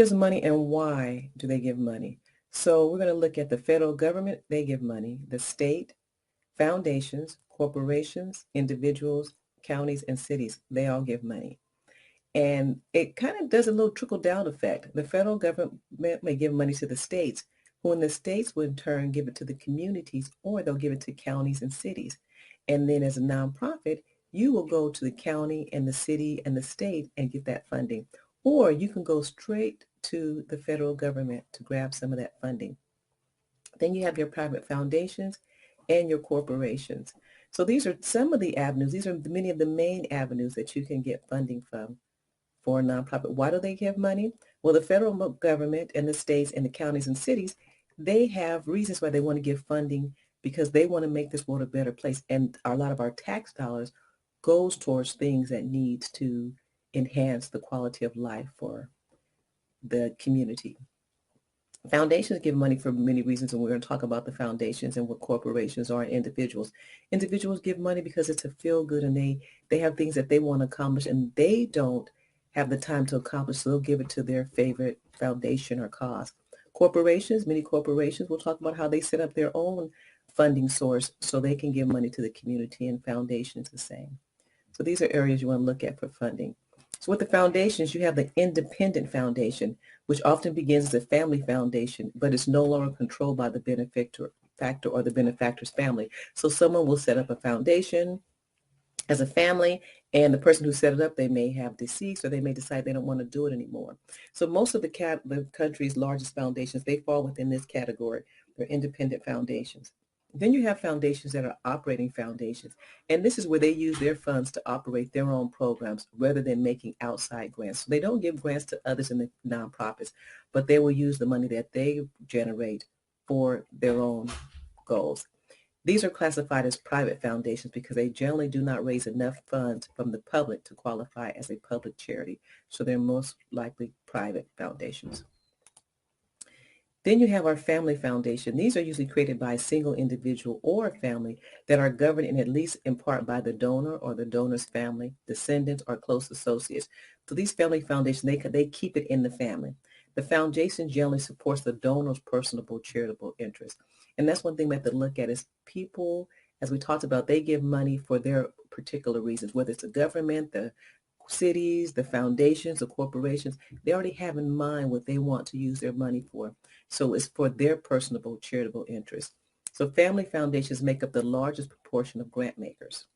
Gives money and why do they give money? So we're going to look at the federal government. They give money. The state, foundations, corporations, individuals, counties, and cities, they all give money. And it kind of does a little trickle-down effect. The federal government may give money to the states, who in the states would in turn give it to the communities, or they'll give it to counties and cities. And then as a nonprofit, you will go to the county and the city and the state and get that funding. Or you can go straight to the federal government to grab some of that funding. Then you have your private foundations and your corporations. So these are some of the avenues. These are many of the main avenues that you can get funding from for a nonprofit. Why do they give money? Well, the federal government and the states and the counties and cities, they have reasons why they want to give funding because they want to make this world a better place. And a lot of our tax dollars goes towards things that need to enhance the quality of life for the community. Foundations give money for many reasons, and we're going to talk about the foundations and what corporations are and individuals. Individuals give money because it's a feel good, and they have things that they want to accomplish, and they don't have the time to accomplish, so they'll give it to their favorite foundation or cause. Corporations, many corporations, we'll talk about how they set up their own funding source so they can give money to the community, and foundations the same. So these are areas you want to look at for funding. So with the foundations, you have the independent foundation, which often begins as a family foundation, but is no longer controlled by the benefactor or the benefactor's family. So someone will set up a foundation as a family, and the person who set it up, they may have deceased, or they may decide they don't want to do it anymore. So most of the country's largest foundations, they fall within this category. They're independent foundations. Then you have foundations that are operating foundations, and this is where they use their funds to operate their own programs rather than making outside grants. So they don't give grants to others in the nonprofits, but they will use the money that they generate for their own goals. These are classified as private foundations because they generally do not raise enough funds from the public to qualify as a public charity. So they're most likely private foundations. Then you have our family foundation. These are usually created by a single individual or a family that are governed in at least in part by the donor or the donor's family, descendants, or close associates. So these family foundations, they keep it in the family. The foundation generally supports the donor's personal charitable interest. And that's one thing we have to look at is people, as we talked about, they give money for their particular reasons, whether it's the government, the cities, the foundations, the corporations, they already have in mind what they want to use their money for. So it's for their personal charitable interest. So family foundations make up the largest proportion of grant makers.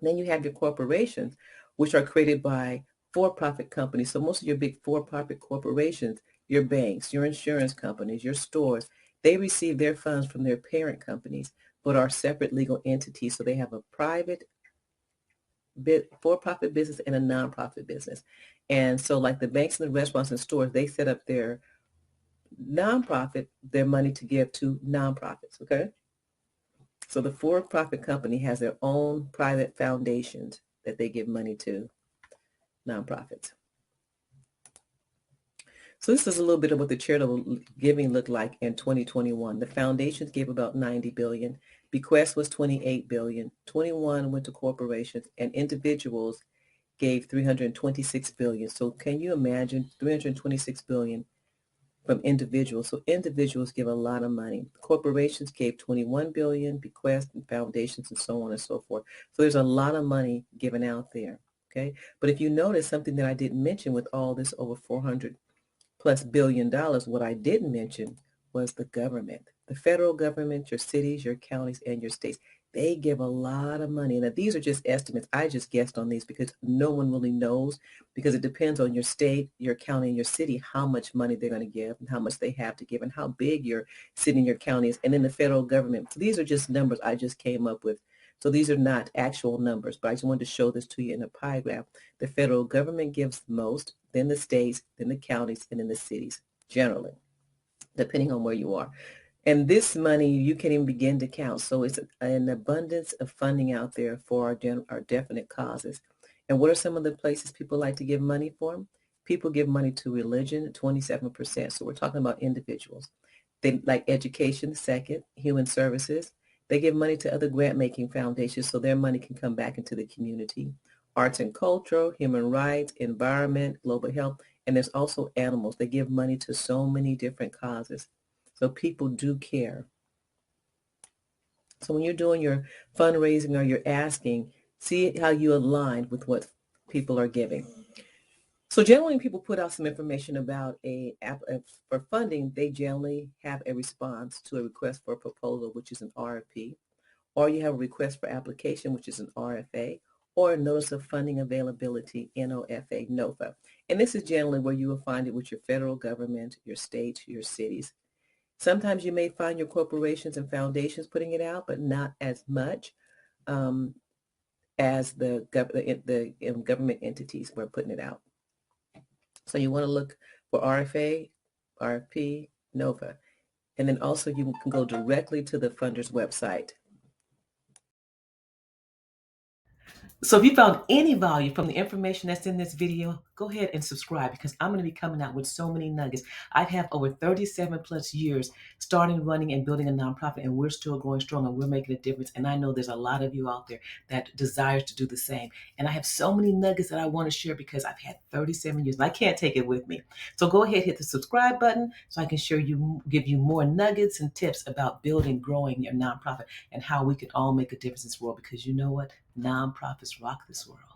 Then you have your corporations, which are created by for-profit companies. So most of your big for-profit corporations, your banks, your insurance companies, your stores, they receive their funds from their parent companies, but are separate legal entities. So they have a private for-profit business and a nonprofit business. And so like the banks and the restaurants and stores, they set up their nonprofit, their money to give to nonprofits, okay? So the for-profit company has their own private foundations that they give money to nonprofits. So this is a little bit of what the charitable giving looked like in 2021. The foundations gave about 90 billion. Bequest was 28 billion. 21 went to corporations, and individuals gave 326 billion. So can you imagine 326 billion from individuals? So individuals give a lot of money. Corporations gave 21 billion, bequests and foundations and so on and so forth. So there's a lot of money given out there. Okay. But if you notice something that I didn't mention with all this over 400 plus billion dollars, what I didn't mention was the government, the federal government, your cities, your counties, and your states. They give a lot of money. Now, these are just estimates. I just guessed on these because no one really knows, because it depends on your state, your county, and your city, how much money they're going to give and how much they have to give and how big your city and your county is. And then the federal government. So these are just numbers I just came up with. So these are not actual numbers, but I just wanted to show this to you in a pie graph. The federal government gives the most, then the states, then the counties, and then the cities, generally, depending on where you are. And this money, you can't even begin to count. So it's an abundance of funding out there for our definite causes. And what are some of the places people like to give money for? People give money to religion, 27%. So we're talking about individuals. They like education, second, human services. They give money to other grant-making foundations so their money can come back into the community. Arts and culture, human rights, environment, global health, And there's also animals. They give money to so many different causes. So people do care. So when you're doing your fundraising or you're asking, see how you align with what people are giving. So generally, when people put out some information about for funding, they generally have a response to a request for a proposal, which is an RFP, or you have a request for application, which is an RFA, or a notice of funding availability, NOFA, NOFA. And this is generally where you will find it with your federal government, your state, your cities. Sometimes you may find your corporations and foundations putting it out, but not as much as the government entities were putting it out. So you want to look for RFA, RFP, NOFA. And then also you can go directly to the funder's website. So if you found any value from the information that's in this video, go ahead and subscribe, because I'm going to be coming out with so many nuggets. I have over 37 plus years starting, running, and building a nonprofit, and we're still going strong and we're making a difference. And I know there's a lot of you out there that desires to do the same. And I have so many nuggets that I want to share because I've had 37 years and I can't take it with me. So go ahead, hit the subscribe button so I can give you more nuggets and tips about building, growing your nonprofit and how we can all make a difference in this world, because you know what? Nonprofits rock this world.